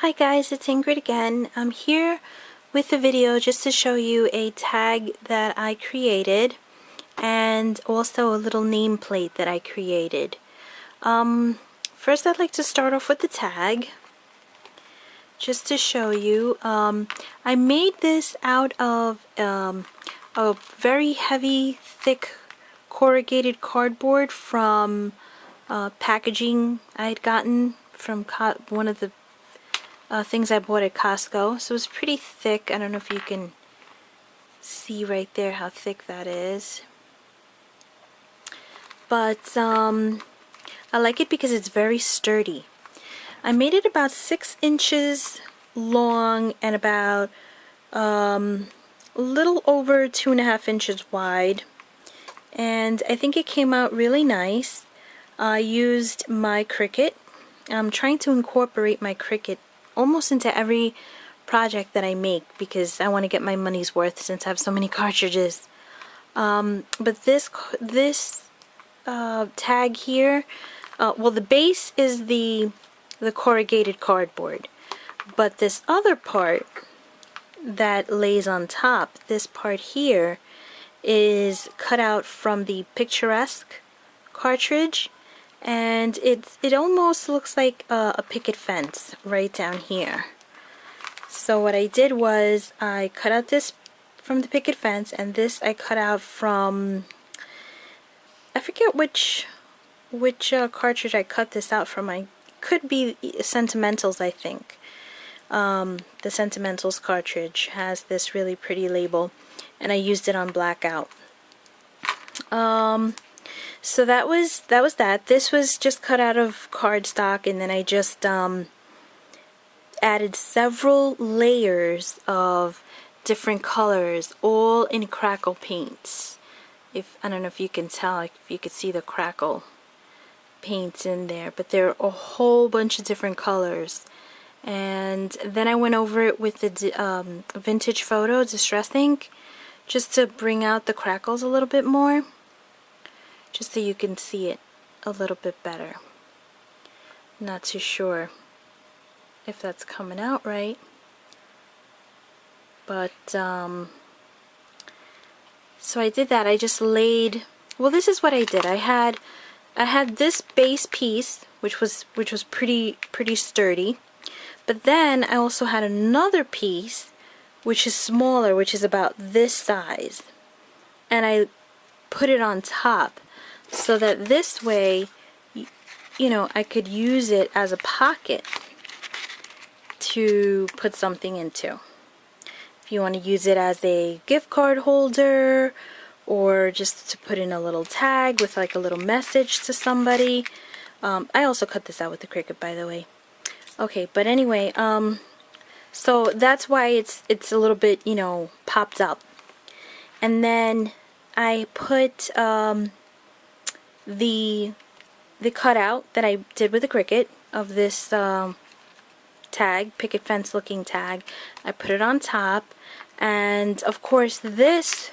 Hi guys, it's Ingrid again. I'm here with a video just to show you a tag that I created and also a little nameplate that I created. First I'd like to start off with the tag just to show you. I made this out of a very heavy, thick corrugated cardboard from packaging I had gotten from one of the things I bought at Costco. So it's pretty thick. I don't know if you can see right there how thick that is. But I like it because it's very sturdy. I made it about 6 inches long and about a little over 2.5 inches wide. And I think it came out really nice. I used my Cricut. I'm trying to incorporate my Cricut almost into every project that I make because I want to get my money's worth since I have so many cartridges. But this tag here, well, the base is the corrugated cardboard, but this other part that lays on top, this part here, is cut out from the picturesque cartridge. And it almost looks like a picket fence right down here. So what I did was I cut out this from the picket fence, and this I cut out from, I forget which cartridge I cut this out from. I could be Sentimentals, I think. The Sentimentals cartridge has this really pretty label, and I used it on blackout. So that was that. This was just cut out of cardstock, and then I just added several layers of different colors, all in crackle paints. I don't know if you can tell, if you could see the crackle paints in there, but there are a whole bunch of different colors. And then I went over it with the vintage photo distress ink, just to bring out the crackles a little bit more, just so you can see it a little bit better. Not too sure if that's coming out right, but so I did that. I just laid, well, this is what I did. I had this base piece which was pretty sturdy, but then I also had another piece which is smaller, which is about this size, and I put it on top so that this way, you know, I could use it as a pocket to put something into. If you want to use it as a gift card holder, or just to put in a little tag with like a little message to somebody. I also cut this out with the Cricut, by the way. Okay, but anyway, so that's why it's a little bit, you know, popped up. And then I put the cutout that I did with the Cricut of this tag, picket fence looking tag. I put it on top, and of course this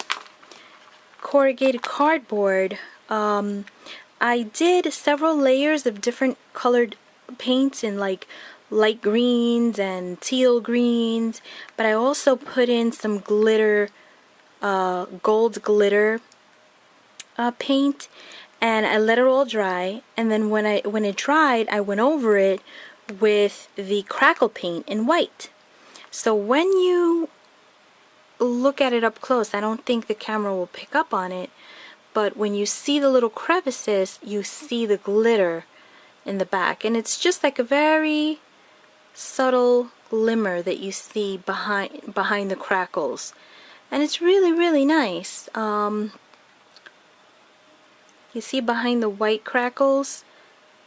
corrugated cardboard, I did several layers of different colored paints in like light greens and teal greens, but I also put in some glitter, gold glitter paint, and I let it all dry. And then when it dried, I went over it with the crackle paint in white. So when you look at it up close, I don't think the camera will pick up on it, but when you see the little crevices, you see the glitter in the back, and it's just like a very subtle glimmer that you see behind the crackles, and it's really nice. You see behind the white crackles,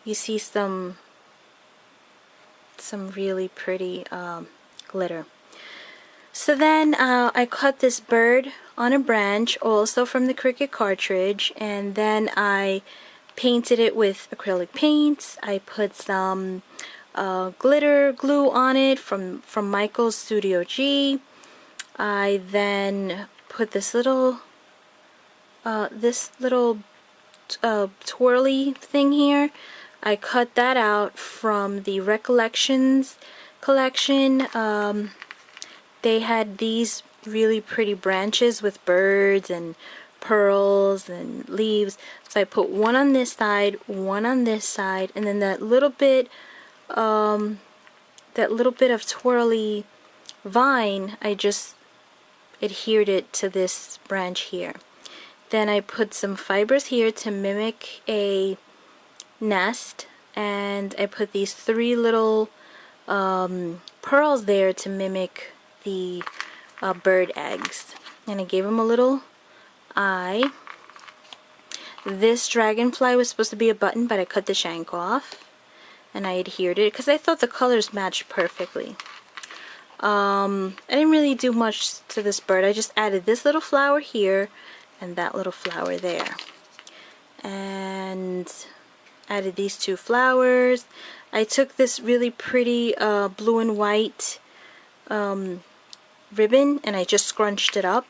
you see some really pretty glitter. So then I cut this bird on a branch, also from the Cricut cartridge, and then I painted it with acrylic paints. I put some glitter glue on it from Michael's Studio G. I then put this little twirly thing here. I cut that out from the Recollections collection, they had these really pretty branches with birds and pearls and leaves. So I put one on this side, one on this side, and then that little bit of twirly vine, I just adhered it to this branch here. Then I put some fibers here to mimic a nest, and I put these 3 little pearls there to mimic the bird eggs, and I gave them a little eye. This dragonfly was supposed to be a button, but I cut the shank off and I adhered it because I thought the colors matched perfectly. I didn't really do much to this bird. I just added this little flower here and that little flower there, and added these 2 flowers. I took this really pretty blue and white ribbon and I just scrunched it up,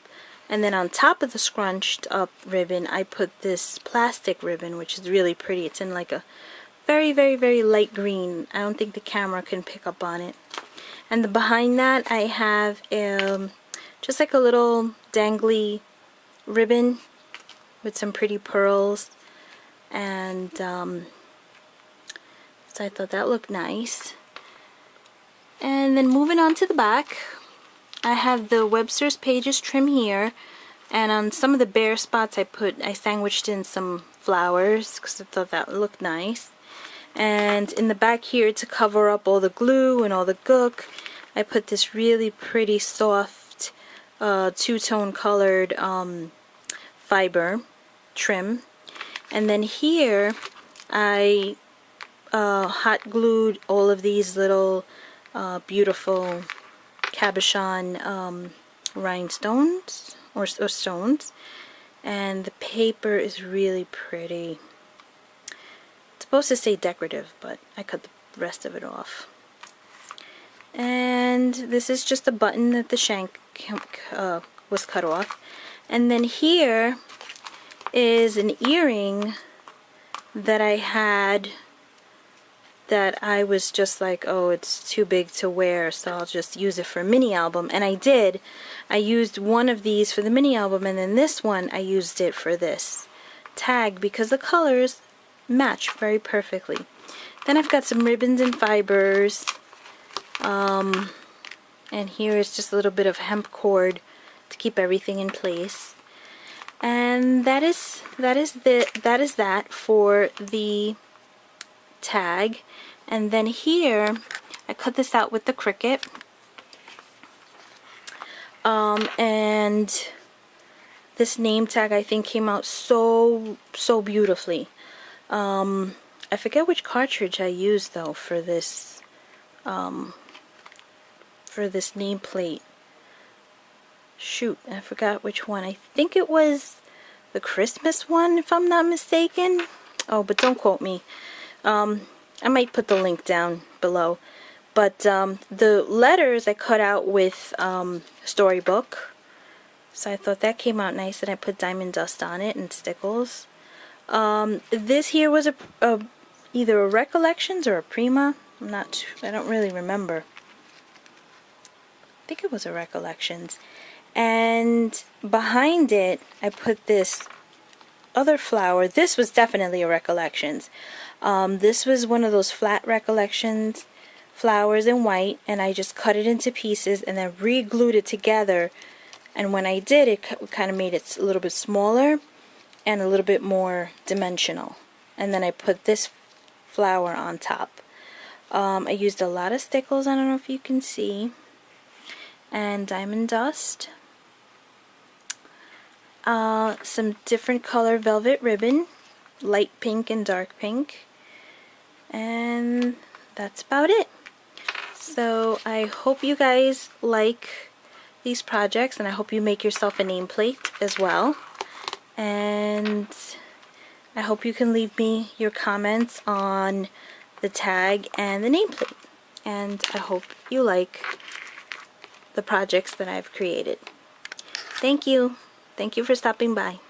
and then on top of the scrunched up ribbon I put this plastic ribbon, which is really pretty. It's in like a very, very, very light green. I don't think the camera can pick up on it. And behind that I have just like a little dangly ribbon with some pretty pearls, and so I thought that looked nice. And then moving on to the back, I have the Webster's Pages trim here, and on some of the bare spots I sandwiched in some flowers because I thought that looked nice. And in the back here, to cover up all the glue and all the gook, I put this really pretty soft 2-tone colored fiber trim. And then here I hot glued all of these little beautiful cabochon rhinestones or stones, and the paper is really pretty. It's supposed to say decorative, but I cut the rest of it off. And this is just a button that the shank was cut off. And then here is an earring that I had that I was just like, oh, it's too big to wear, so I'll just use it for a mini album. And I did. I used one of these for the mini album, and then this one I used it for this tag because the colors match very perfectly. Then I've got some ribbons and fibers, and here is just a little bit of hemp cord to keep everything in place. And that is that for the tag. And then here I cut this out with the Cricut, and this name tag I think came out so beautifully. I forget which cartridge I used though for this nameplate. Shoot, I forgot which one. I think it was the Christmas one, if I'm not mistaken. Oh, but don't quote me. I might put the link down below. But the letters I cut out with Storybook. So I thought that came out nice, and I put diamond dust on it and stickles. This here was either a Recollections or a Prima. I don't really remember. I think it was a Recollections. And behind it I put this other flower. This was definitely a Recollections. This was one of those flat Recollections flowers in white, and I just cut it into pieces and then re-glued it together, and when I did, it kind of made it a little bit smaller and a little bit more dimensional. And then I put this flower on top. I used a lot of stickles, I don't know if you can see, and diamond dust, some different color velvet ribbon, light pink and dark pink, and that's about it. So I hope you guys like these projects, and I hope you make yourself a nameplate as well, and I hope you can leave me your comments on the tag and the nameplate, and I hope you like the projects that I've created. Thank you for stopping by.